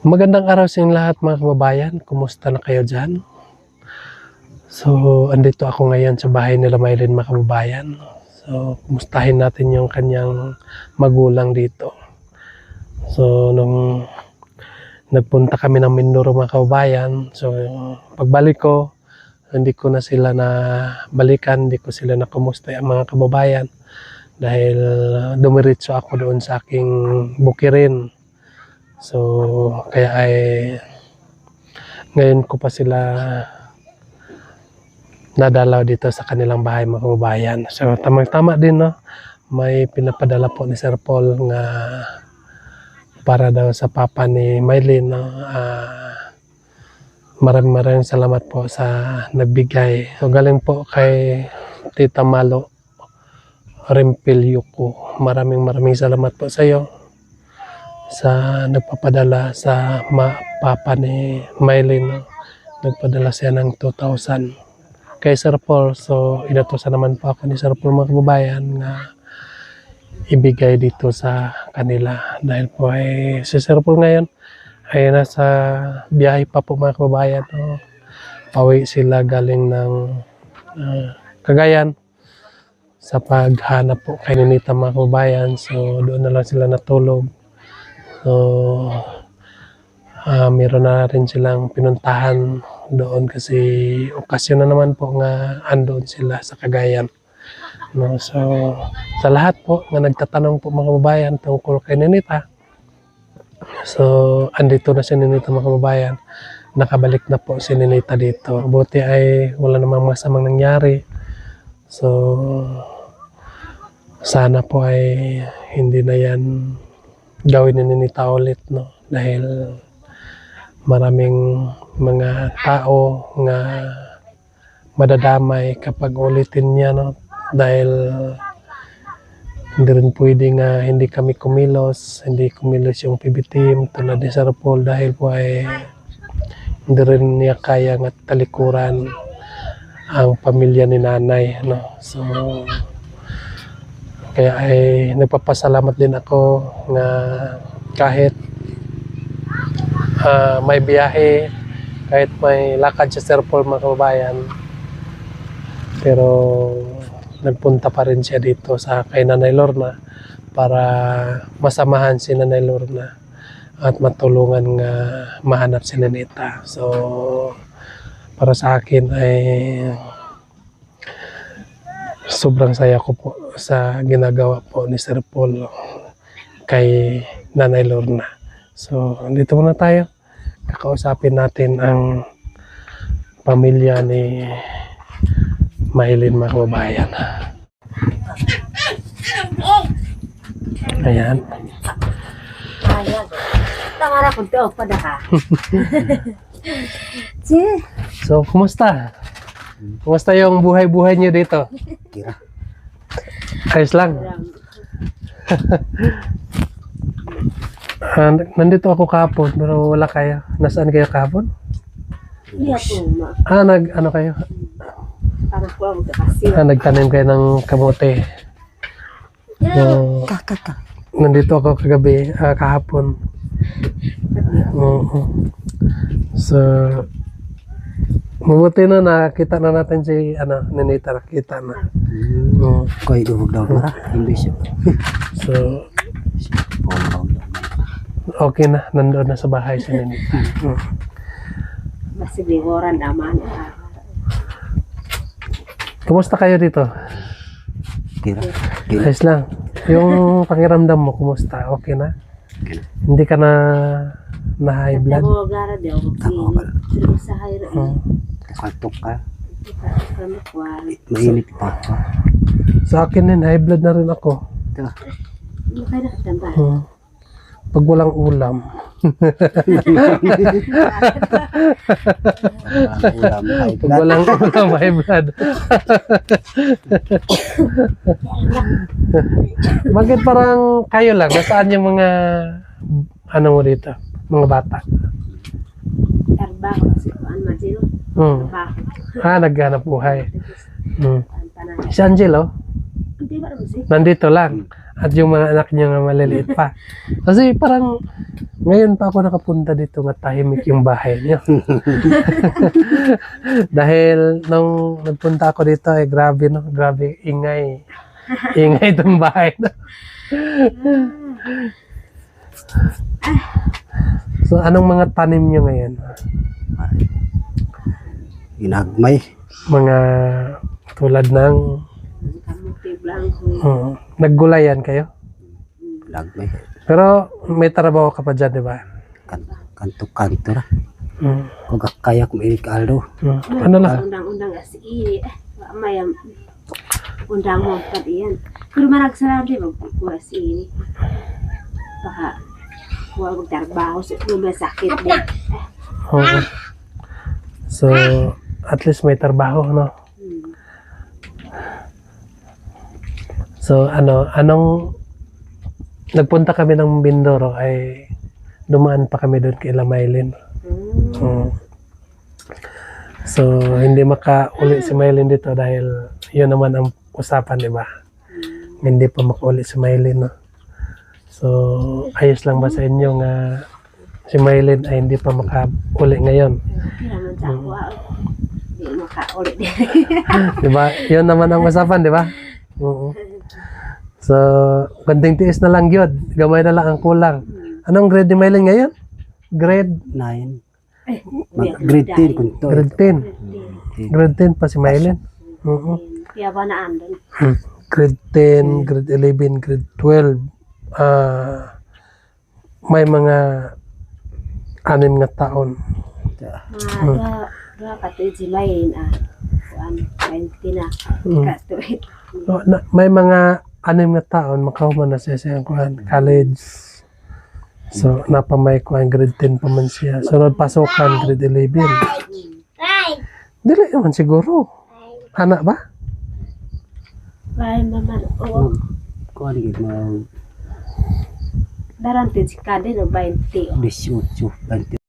Magandang araw sa inyong lahat mga kababayan. Kumusta na kayo dyan? So, andito ako ngayon sa bahay nila Maylin mga kababayan. So, kumustahin natin yung kanyang magulang dito. So, nung nagpunta kami ng Mindoro mga kababayan, so pagbalik ko, hindi ko na sila na balikan, hindi ko sila na kumusta ang mga kababayan. Dahil dumiretso ako doon sa aking bukirin. So, kaya ay ngayon ko pa sila nadalaw dito sa kanilang bahay mga kababayan. So, tamang-tama din, no? May pinapadala po ni Sir Paul nga para daw sa papa ni Maylin, no? Maraming salamat po sa nagbigay. So, galing po kay Tita Malo Rempilyuko. Maraming salamat po sa iyo sa nagpapadala sa papa ni Maylin, no? Nagpadala siya ng 2,000 kay Sir Paul. So inatusan naman po ako ni Sir Paul mga kababayan nga ibigay dito sa kanila dahil po ay si Sir Paul ngayon ay nasa biyahe pa po mga kababayan, no? Pauwi sila galing ng Cagayan sa paghanap po kay Ninita mga kababayan. So doon na lang sila natulog. So, meron na rin silang pinuntahan doon kasi okasyon na naman po nga andoon sila sa Cagayan. No? So, sa lahat po nga nagtatanong po mga kababayan tungkol kay Ninita. So, andito na si Ninita mga kababayan. Nakabalik na po si Ninita dito. Buti ay wala namang masamang nangyari. So, sana po ay hindi na yan gawin ni Ninita ulit, no? Dahil maraming mga tao nga madadamay kapag ulitin niya, no? Dahil hindi rin pwede nga hindi kami kumilos yung PB team tulad ni Sir Paul dahil po ay hindi rin niya kaya nga talikuran ang pamilya ni nanay, no? So kaya ay nagpapasalamat din ako nga kahit may biyahe, kahit may lakad sa Sir Paul mga kababayan, pero nagpunta pa rin siya dito sa kay Nanay Lorna para masamahan si Nanay Lorna at matulungan nga mahanap si Ninita. So para sa akin ay sobrang saya ko po sa ginagawa po ni Sir Paul kay Nanay Lorna. So, dito muna tayo. Kakausapin natin ang pamilya ni Maylin mga kababayan. Ayan. Tangara ko to pa daha. So, kumusta? Kumusta yung buhay-buhay niyo dito? Kira. Ayos lang. Nandito ako kahapon pero wala kayo. Nasaan kayo kahapon? Iya po ma. Ano kayo? Para po ang kasi. Nagtanim kayo ng kamote. So, nandito ako kagabi, kahapon. So, mabuti na nakita na natin si Ninita, nakita na. Koy duwag daw mara imbis. So, okay na, nandoon na sa bahay si Ninita. Basi bigoran naman. Kumusta kayo dito? Kira. Ayos lang. Yung pakiramdam mo, kumusta? Okay na? Hindi ka na high blood? Ako gara daw ko sa hayra. Kaltok ka. Kami kwari. Mainit pa. Sa akin din, high blood na rin ako. Makay na katamba. Pag walang ulam. Pag walang ulam, high blood. Bakit parang kayo lang? Nasaan yung mga mo dito? Mga bata? Trabaho si Juan Majil. Naghanap buhay. Si Angelo? Hindi ba naman si? Nandito lang. At yung mga anak niya nga maliliit pa. Kasi parang ngayon pa ako nakapunta dito nga tahimik yung bahay niyo. Dahil nung nagpunta ako dito ay grabe no, grabe ingay. Ingay itong bahay no. So anong mga tanim niyo ngayon? Ginagmay. Mga tulad ng Kamuti blanco. naggulayan kayo? Ginagmay. Pero may trabaho ka pa dyan, di ba? Kanto-kanto ra. Mm. Kung kaya kung Aldo. Ano lang? Undang-undang as ini. Mayam. Undang mo pa diyan. Pero managsara di ba buwas ini. Baka huwag magtrabaho sa may sakit din. Oo. So, at least may trabaho, no? So, anong nagpunta kami ng Mindoro ay dumaan pa kami doon kay Maylin. So, hindi makauli si Maylin dito dahil yun naman ang usapan, di ba? Hindi pa makauli si Maylin, no? So, ayos lang ba sa inyo nga si Maylin ay hindi pa makauli ngayon? Okay naman sa ako. Hindi makaulit din. Di ba? Yun naman ang usapan, di ba? Oo. So, konting tiis na lang yun. Gamay na lang ang kulang. Anong grade ni Maylin ngayon? Grade 9. Eh, Grade 10 kung to. Grade 10. Grade 10 pa si Maylin. Oo. Kaya ba na andun? Grade 10, grade 11, grade 12. May mga 6 na taon. Mga katuid si Mayin. Kuan, 20 na. Katuid. So, may mga 6 na taon, makahuman na siya sa college. So, napamay ko ang grade 10 pa man siya. Sunod pasukan, grade 11. Dili naman siguro. Anak ba? Bahay maman. Oo. Kung ano yung Darantid si Kade no 20. 18, 20.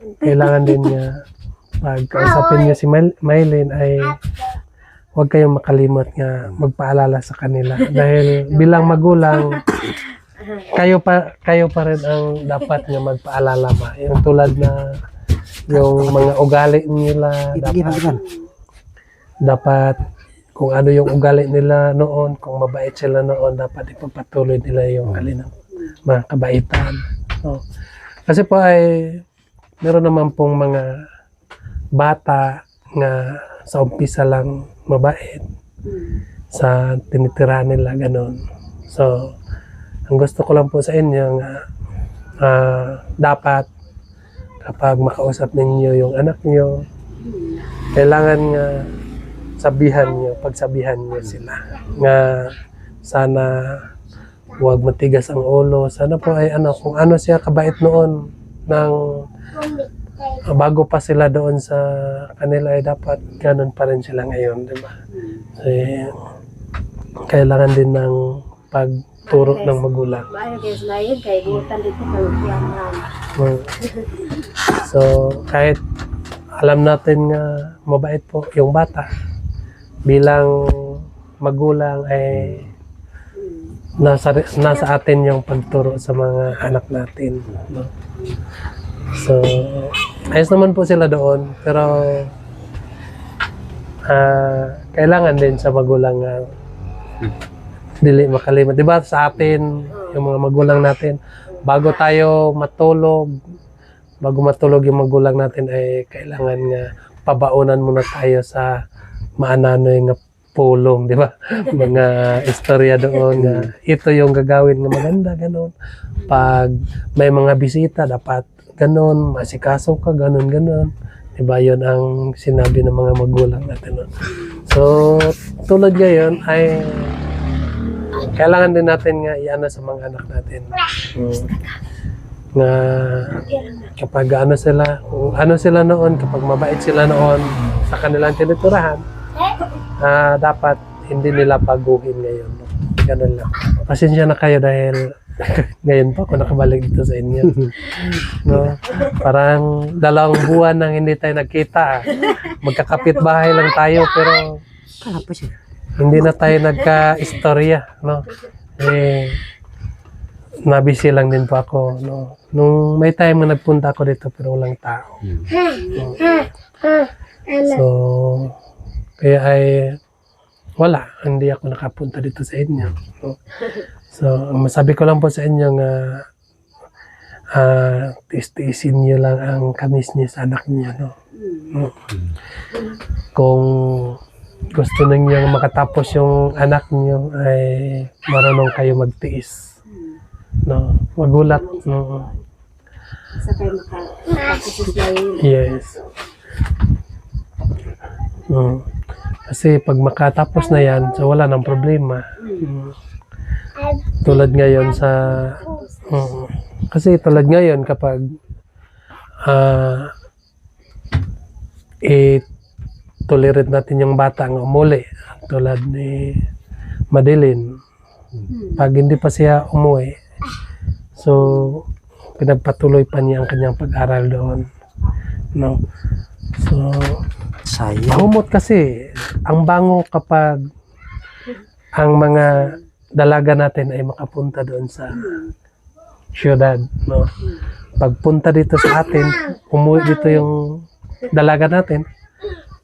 Kailangan din niya pag kausapin niyo si Maylin ay huwag kayong makalimot nga magpaalala sa kanila dahil bilang magulang kayo pa rin ang dapat nga magpaalala ba yung tulad na yung mga ugali nila dapat kung ano yung ugali nila noon, kung mabait sila noon, dapat ipagpatuloy nila yung mga kabaitan. So, kasi po ay meron naman pong mga bata nga sa umpisa lang mabait sa tinitira nila ganon. So, ang gusto ko lang po sa inyo nga dapat kapag makausap ninyo yung anak nyo, kailangan nga pagsabihan nyo sila nga sana huwag matigas ang ulo. Sana po ay kung ano siya kabait noon bago pa sila doon sa kanila ay dapat ganun pa rin sila ngayon, di ba? Kailangan din ng pagturo ng magulang. Maayo kay Mayin kay butan dito kay Kuyaman. So, kahit alam natin nga mabait po yung bata, bilang magulang ay nasa atin yung pagturo sa mga anak natin, no? So, ayos naman po sila doon, pero kailangan din sa magulang dili makalimot. Diba sa atin, yung mga magulang natin, bago matulog yung magulang natin ay kailangan nga pabaunan muna tayo sa maananoy nga pulong, di ba? Mga istorya doon nga ito yung gagawin nga maganda, gano'n. Pag may mga bisita, dapat gano'n, masikaso ka, gano'n. Diba, yun ang sinabi ng mga magulang natin. No? So, tulad ngayon ay kailangan din natin nga iano sa mga anak natin. Na kapag ano sila noon, kapag mabait sila noon sa kanilang tiniturahan, dapat hindi nila paguhin ngayon. No? Ganun lang. Pasensya na kayo dahil ngayon pa ako nakabalik dito sa inyo. No? Parang 2 buwan nang hindi tayo nagkita. Magkakapit bahay lang tayo pero Kala pa siya. hindi na tayo nagka-istorya. No? Nabisi lang din po ako. No? Nung may time na nagpunta ako dito pero walang tao. No? So, kaya ay wala, hindi ako nakapunta dito sa inyo. No? So, ang masabi ko lang po sa inyo nga tiis-tiisin niyo lang ang kamis niya sa anak niya. No? No? Kung gusto ninyo makatapos yung anak niyo ay marunong kayo magtiis. No? Magulat. No? Sa kayo makapagsuslayin. Yes. Kasi pag makatapos na yan, so wala nang problema. Tulad ngayon sa... kasi tulad ngayon kapag tolerate natin yung bata ang umuli, tulad ni Madeline, pag hindi pa siya umuwi, so pinagpatuloy pa niya ang kanyang pag-aral doon. No? So, Sayang. humot kasi ang bango kapag ang mga dalaga natin ay makapunta doon sa syudad, no? Pagpunta dito sa atin, umuwi dito yung dalaga natin.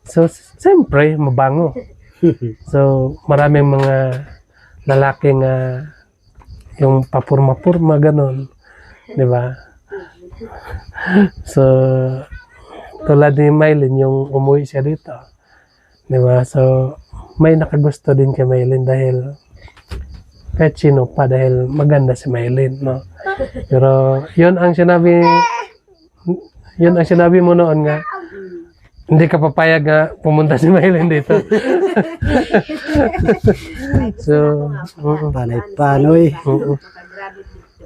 So, siyempre, mabango. So, maraming mga lalaking yung papurma-purma, ganon. Di ba? So, tulad ni Mylene, yung umuwi siya dito. Di ba? So, may nakagusto din kay Mylene dahil kahit sino pa dahil maganda si Mylene, no? Pero, yun ang sinabi mo noon nga, hindi ka papayag nga pumunta si Mylene dito. So, Panay-panoy.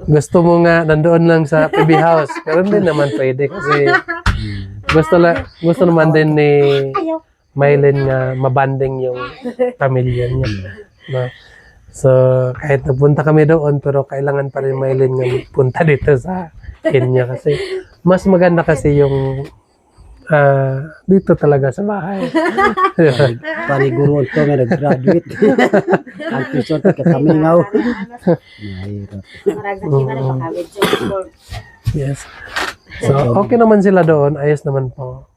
gusto mo nga nandoon lang sa PB house, pero hindi naman pwede kasi gusto naman din ni Mylene nga mabanding yung pamilya niya. No? So, kahit napunta kami doon, pero kailangan pa rin Mylene nga punta dito sa Kenya kasi mas maganda kasi yung dito talaga sa bahay. Paniguron to nga nag-graduate. Ang tuition ka kami ngaw. Mahirap. Yes. So, okay naman sila doon. Ayos naman po.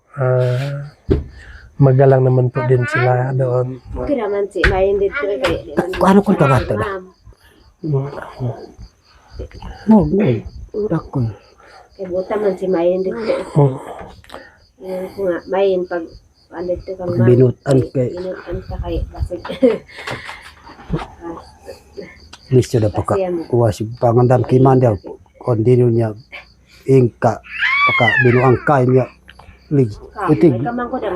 Magalang naman po din sila doon. Okay naman si Mayin dito kay. Ano kung tabato na? No. Dakon. Kay buta man si Mayin dito. Yung ko nga Mayin pag dito kang Binutan kay. binutan ka kay basig. Listo na pagka. Uwas pangandam kay Mandaw. Kondino niya. Ingka. Pagka binuang kay niya. Lig. Utig.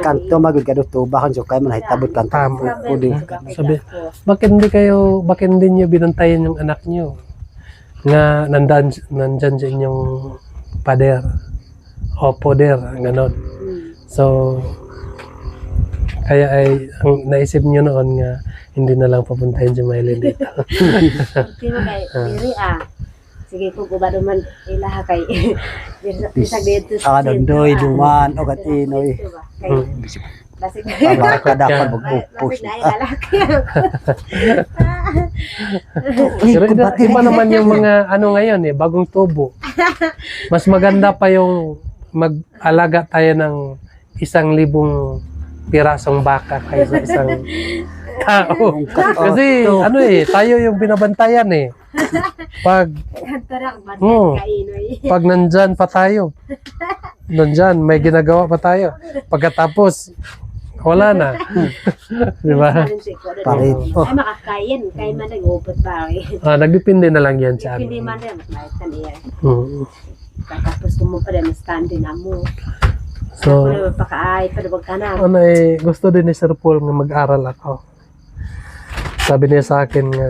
Kanto magid ka to bakan so kay man hitabot kanto. Puding. Sabi, bakit hindi niyo binantayan yung anak niyo? Nga nandyan sa inyong pader. O poder, ganon. So, kaya ay, ang naisip niyo noon nga, hindi na lang papuntahin si Mylene dito. Sino kay diri sige ko ba man ilaha kay bisag dito Dondoy duman o katinoy. basig Kada magpupush. Pero iba naman yung mga ano ngayon bagong tubo. Mas maganda pa yung mag-alaga tayo ng 1,000 pirasong baka kaysa isang tao. Kasi tayo yung binabantayan Pag pag nandyan pa tayo. Nandyan, may ginagawa pa tayo. Pagkatapos, wala na. Di ba? Parit. Ay makakain, kay man nag-upot ba Nagdepende na lang yan sa hindi ano. man rin mas maitan iya. Mm. Tapos kung mo pa rin stand din mo. So, Ano pakaay, palubag ka na. ano gusto din ni Sir Paul nga mag-aral ako. Sabi niya sa akin nga,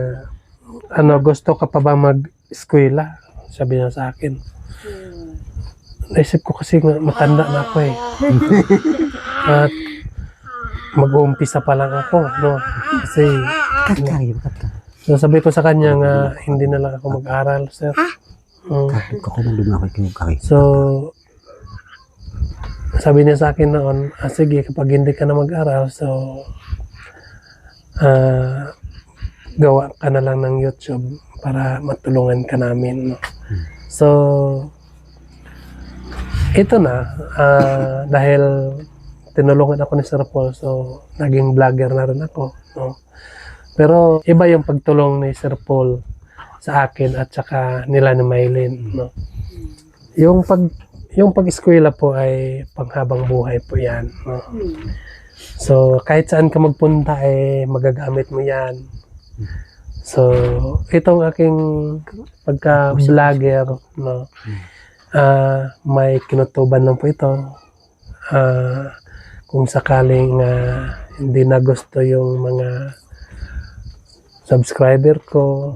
gusto ka pa ba mag-eskwela? Sabi niya sa akin. Naisip ko kasi nga, matanda na ako eh. At mag-uumpisa pa lang ako, no? Kasi, so sabi ko sa kanya nga, hindi na lang ako mag-aral, sir. So, sabi niya sa akin noon, sige, kapag hindi ka na mag-aral, so, gawa ka na lang ng YouTube para matulungan ka namin. No? So, ito na, dahil tinulungan ako ni Sir Paul, so, naging vlogger na rin ako. No? Pero, iba yung pagtulong ni Sir Paul sa akin at saka nila ni Maylin. No? Yung pag-eskwela po ay panghabang buhay po yan. No? So, kahit saan ka magpunta ay magagamit mo yan. So, itong aking pagka-vlogger, no, may kinutuban lang po ito. Kung sakaling hindi na gusto yung mga subscriber ko,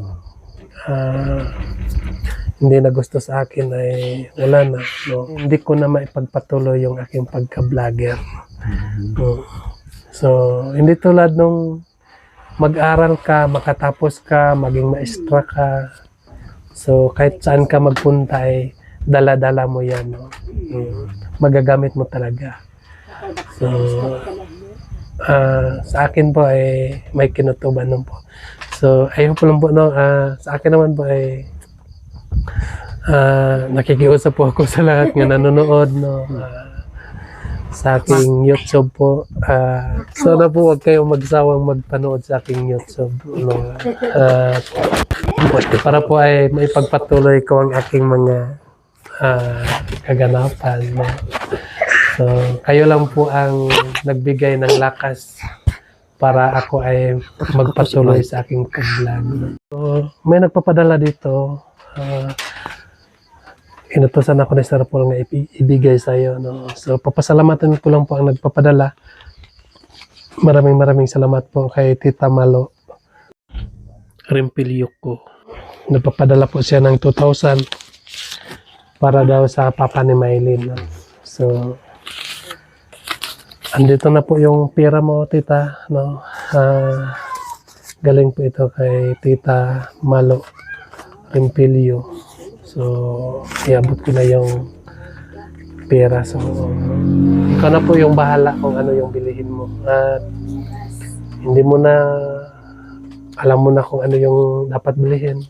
hindi na gusto sa akin ay wala na. No? Hindi ko na maipagpatuloy yung aking pagka-vlogger. No? So, hindi tulad nung mag-aral ka, makatapos ka, maging maestra ka. So, kahit saan ka magpunta ay dala-dala mo yan. No? Magagamit mo talaga. So, sa akin po ay may kinutuban nun po. So, ayun po lang po, no? Sa akin naman po ay nakikiusap po ako sa lahat nga nanonood, no? Sa aking YouTube po. Sana po huwag kayong magsawang magpanood sa aking YouTube. No? Para po ay may pagpatuloy ko ang aking mga kaganapan. No? So, kayo lang po ang nagbigay ng lakas para ako ay magpatuloy sa aking vlog. So, may nagpapadala dito. Inutusan ako ni Sir Paul nga ibigay sa iyo. No? So, papasalamatan ko lang po ang nagpapadala. Maraming salamat po kay Tita Malo Rimpilyuko. Nagpapadala po siya ng 2,000 para daw sa papa ni Maylin. No? So, andito na po yung pera mo, Tita. No? Galing po ito kay Tita Malo Rimpilyo. So, iabot ko na yung pera. So, ikaw na po yung bahala kung ano yung bilihin mo. At hindi mo na, alam mo na kung ano yung dapat bilihin.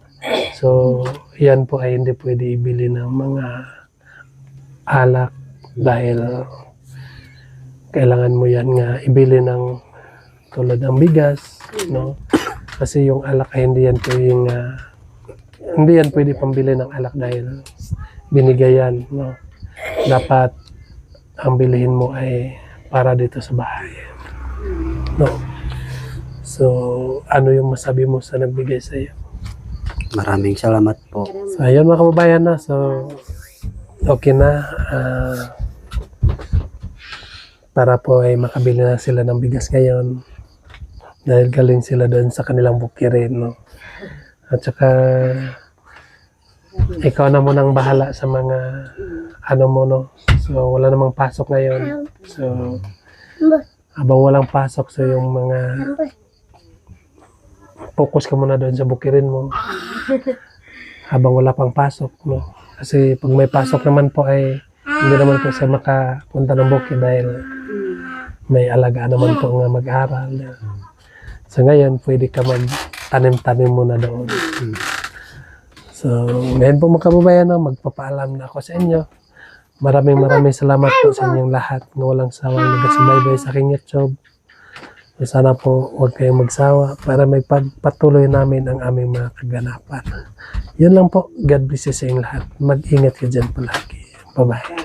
So, yan po ay hindi pwede ibili ng mga alak dahil kailangan mo yan nga ibili ng tulad ng bigas, no? Kasi yung alak ay hindi yan pwede pambili ng alak dahil binigay yan, no? Dapat ang bilihin mo ay para dito sa bahay, no? So, ano yung masabi mo sa nagbigay sa iyo? Maraming salamat po. So, ayun mga kababayan na. So, okay na. Para po ay makabili na sila ng bigas ngayon. Dahil galing sila doon sa kanilang bukirin, no? At saka, ikaw na munang bahala sa mga ano mo, no? So, wala namang pasok ngayon. So, habang walang pasok, so yung mga focus ka muna doon sa bukirin mo habang wala pang pasok, no? Kasi pag may pasok naman po ay hindi naman po siya makapunta ng bukid dahil may alaga naman po nga mag-aral. So ngayon pwede ka mag-tanim-tanim muna doon. So ngayon po mga kababayan, no, magpapaalam na ako sa inyo. Maraming salamat po sa inyong lahat na walang sawang nagasubaybay sa aking YouTube. Sana po huwag kayong magsawa para may pagpatuloy namin ang aming mga kaganapan. Yun lang po. God bless you sa inyong lahat. Mag-ingat ka dyan palagi. Bye-bye.